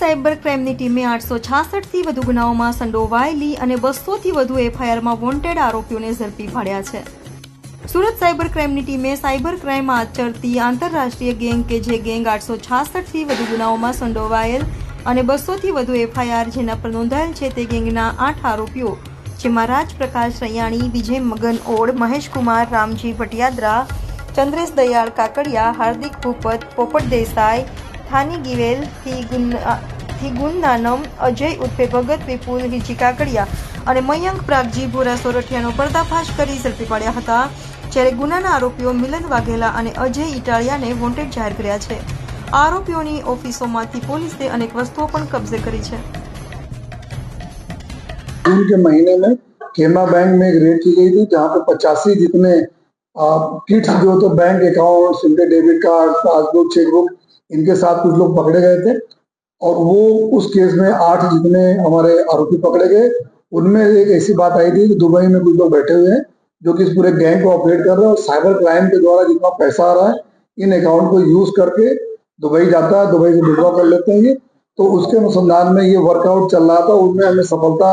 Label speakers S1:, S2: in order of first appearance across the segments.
S1: Cyber ક્રાઇમની ટીમે 866થી વધુ ગુનાઓમાં સંડોવાયેલી અને 200થી વધુ એફઆઈઆરમાં વોન્ટેડ આરોપીઓને ઝડપી પાડ્યા છે. સુરત સાયબર ક્રાઇમની ટીમે સાયબર ક્રાઇમ આચરતી આંતરરાષ્ટ્રીય ગેંગ કે જે ગેંગ 866થી વધુ ગુનાઓમાં સંડોવાયેલ અને 200થી વધુ એફઆઈઆર જેના પર નોંધાયેલ છે તે ગેંગના 8 આરોપીઓ જેમાં રાજપ્રકાશ રૈયાણી, વિજય મગન ઓડ, મહેશ કુમાર, રામજી ભટિયાદ્રા, ચંદ્રેશ દયાળ કાકડિયા, હાર્દિક ભૂપત, પોપટ દેસાઈ, થાની ગિવેલ, થીગુન અજય ઉર્ફે ભગત વિપુલ હિજી કાકડિયા અને મયંક પ્રાગજી ભોરા સોરઠિયાનો પર્દાફાશ કરી ઝડપી પાડ્યા હતા. જ્યારે ગુનાના આરોપીઓ મિલન વાઘેલા અને અજય ઇટાળિયાને વોન્ટેડ જાહેર કર્યા છે. આરોપીઓની ઓફિસોમાંથી પોલીસે અનેક વસ્તુઓ પણ કબજે કરી છે.
S2: जून के महीने में केनरा बैंक में एक रेड की गई थी जहाँ पे 85 जितने किट्स जो तो बैंक अकाउंट, उनके डेबिट कार्ड, पासबुक, चेकबुक इनके साथ कुछ लोग पकड़े गए थे और वो उस केस में 8 जितने हमारे आरोपी पकड़े गए. उनमें एक ऐसी बात आई थी कि दुबई में कुछ लोग बैठे हुए हैं जो कि इस पूरे गैंग को ऑपरेट कर रहे हैं और साइबर क्राइम के द्वारा जितना पैसा आ रहा है इन अकाउंट को यूज करके दुबई जाता है, दुबई से विड्रॉ कर लेते हैं ये. तो उसके अनुसंधान में ये वर्कआउट चल रहा था. उनमें हमें सफलता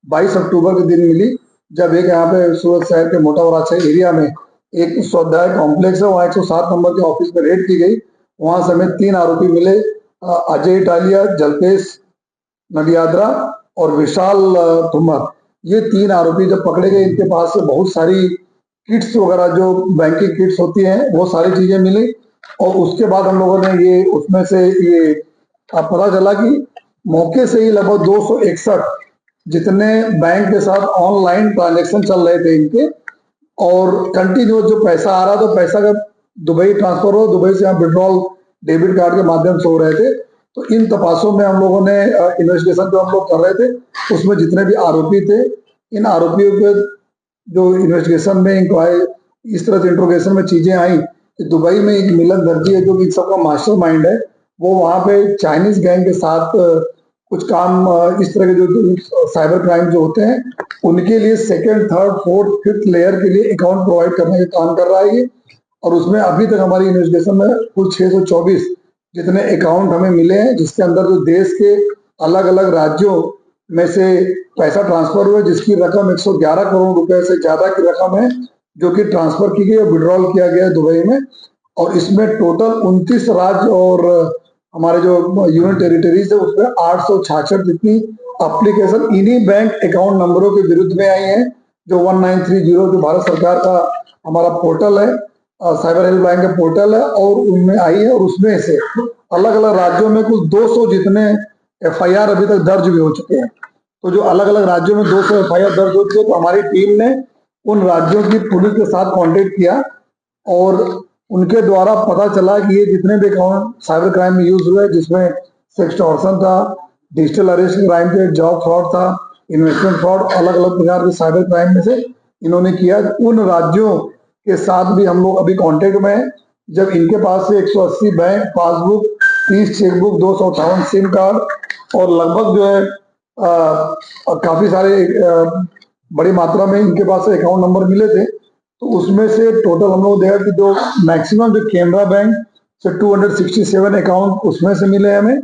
S2: 22 अक्टूबर के दिन मिली जब एक यहाँ पे सूरत शहर के मोटा वराछा एरिया में एक स्वाध्याय कॉम्प्लेक्स है, वहाँ 107 नंबर के ऑफिस में रेड की गई. वहां से हमें 3 आरोपी मिले, अजय इटालिया, जल्पेश नडियाद्रा और विशाल तुमर. ये 3 आरोपी जब पकड़े गए इनके पास से बहुत सारी किट्स वगैरह जो बैंकिंग किट्स होती हैं वो सारी चीजें मिली और उसके बाद हम लोगों ने ये उसमें से ये पता चला कि मौके से ही लगभग 261 जितने बैंक के साथ ऑनलाइन ट्रांजैक्शन चल रहे थे इनके और कंटिन्यूस जो पैसा आ रहा था पैसा का दुबई ट्रांसफर हो, दुबई से हम विड्रॉल डेबिट कार्ड के माध्यम से हो रहे थे. तो इन तपासों में हम लोगों ने इन्वेस्टिगेशन जो हम लोग कर रहे थे उसमें जितने भी आरोपी थे इन आरोपियों के जो इन्वेस्टिगेशन में इंक्वायरी इस तरह से इंट्रोगेशन में चीजें आई कि दुबई में एक मिलन दर्जी है जो कि सबका मास्टरमाइंड है. वो वहाँ पे चाइनीज गैंग के साथ कुछ काम इस तरह के जो साइबर क्राइम जो होते हैं उनके लिए 2nd, 3rd, 4th, 5th layer के लिए अकाउंट प्रोवाइड करने का काम कर रहा है ये. और उसमें अभी तक हमारी इन्वेस्टिगेशन में कुल 624 जितने अकाउंट हमें मिले हैं जिसके अंदर जो देश के अलग अलग राज्यों में से पैसा ट्रांसफर हुआ जिसकी रकम 111 करोड़ रुपए से ज्यादा की रकम है जो कि ट्रांसफर की गई और विड्रॉल किया गया दुबई में. और इसमें टोटल 29 राज्य और हमारे जो यूनियन टेरिटरीज है उसमें 866 जितनी एप्लीकेशन इन्हीं बैंक अकाउंट नंबरों के विरुद्ध में आई है जो 1930 जो भारत सरकार का हमारा पोर्टल है, साइबर हेल्पलाइन का पोर्टल है और उनमें आई है. और उसमें से अलग अलग राज्यों में कुछ 200 जितने एफआईआर अभी तक दर्ज भी हो चुके हैं. तो जो अलग अलग राज्यों में 200 एफआईआर दर्ज हो चुके हैं तो हमारी टीम ने उन राज्यों की पुलिस के साथ कांटेक्ट किया और उनके द्वारा पता चला कि ये जितने भी अकाउंट साइबर क्राइम में यूज हुए जिसमें सेक्सटॉर्शन था, डिजिटल अरेस्ट क्राइम थे, जॉब फ्रॉड था, इन्वेस्टमेंट फ्रॉड, अलग अलग प्रकार के साइबर क्राइम में से इन्होंने किया. उन राज्यों के साथ भी हम लोग अभी कांटेक्ट में हैं. जब इनके पास से 180 bank passbook, 30 chequebook, 258 SIM card और लगभग जो है काफी सारे बड़ी मात्रा में इनके पास से अकाउंट नंबर मिले थे. तो उसमें से टोटल हम लोग देखा कि जो मैक्सिमम जो केनरा बैंक से 267 अकाउंट उसमें से मिले हमें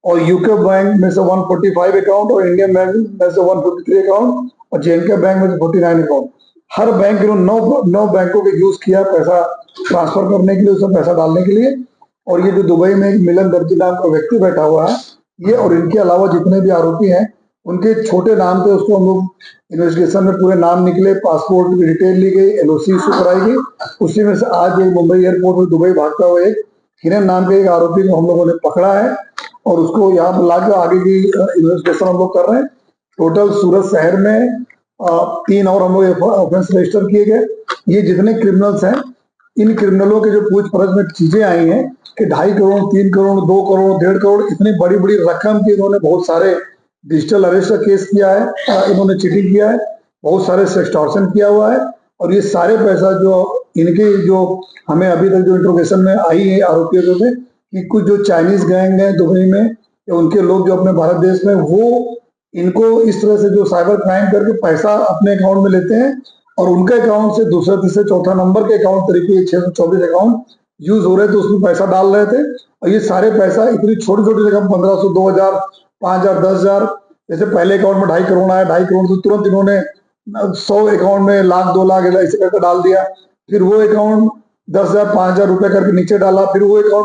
S2: और यूके बैंक में से 145 अकाउंट और इंडियन बैंक में से 153 अकाउंट और जेएनके बैंक में से 49 अकाउंट. हर बैंक ने 9 बैंकों के यूज किया पैसा ट्रांसफर करने के लिए, उसमें पैसा डालने के लिए. और ये जो दुबई में एक मिलन दर्जी नाम का व्यक्ति बैठा हुआ है ये और इनके अलावा जितने भी आरोपी हैं उनके छोटे नाम थे उसको हम लोग इन्वेस्टिगेशन में पूरे नाम निकले, पासपोर्ट की डिटेल ली गई, एलओसी इशू कराई गई. उसी में से आज एक मुंबई एयरपोर्ट में दुबई भागता हुआ एक हिरन नाम के एक आरोपी को हम लोगों ने पकड़ा है और उसको यहाँ पर लाकर आगे की इन्वेस्टिगेशन हम लोग कर रहे हैं. टोटल सूरत शहर में 3 और हम लोग ऑफेंस रजिस्टर किए गए. ये जितने क्रिमिनल्स हैं इन क्रिमिनलों के जो पूछपरछ में चीजें आई हैं कि 2.5 करोड़, 3 करोड़, 2 करोड़, 1.5 करोड़ इतनी बड़ी बड़ी रकम की इन्होंने बहुत सारे डिजिटल अरेस्ट का केस किया है, इन्होंने चीटिंग किया है, बहुत सारे सेक्सटॉर्शन किया हुआ है. और ये सारे पैसा जो इनके जो हमें अभी तक जो इंट्रोगेशन में आई है आरोपियों में कि कुछ जो चाइनीज गैंग है दुबई में या उनके लोग जो अपने भारत देश में वो इनको इस तरह से जो साइबर क्राइम करके पैसा अपने अकाउंट में लेते हैं और उनके अकाउंट से दूसरे, तीसरे, चौथा नंबर के अकाउंट तरीके 624 अकाउंट यूज हो रहे थे उसमें पैसा डाल रहे थे, और ये सारे पैसा इतनी छोटी छोटी रकम 1500, 2000, 5000, 10,000, जैसे पहले अकाउंट में 2.5 करोड़ आया, 2.5 करोड़ से तुरंत इन्होंने 100 अकाउंट में 1,00,000, 2,00,000 ऐसे करके डाल दिया। फिर वो अकाउंट 10,000, 5,000 रुपए करके नीचे डाला, फिर वो अकाउंट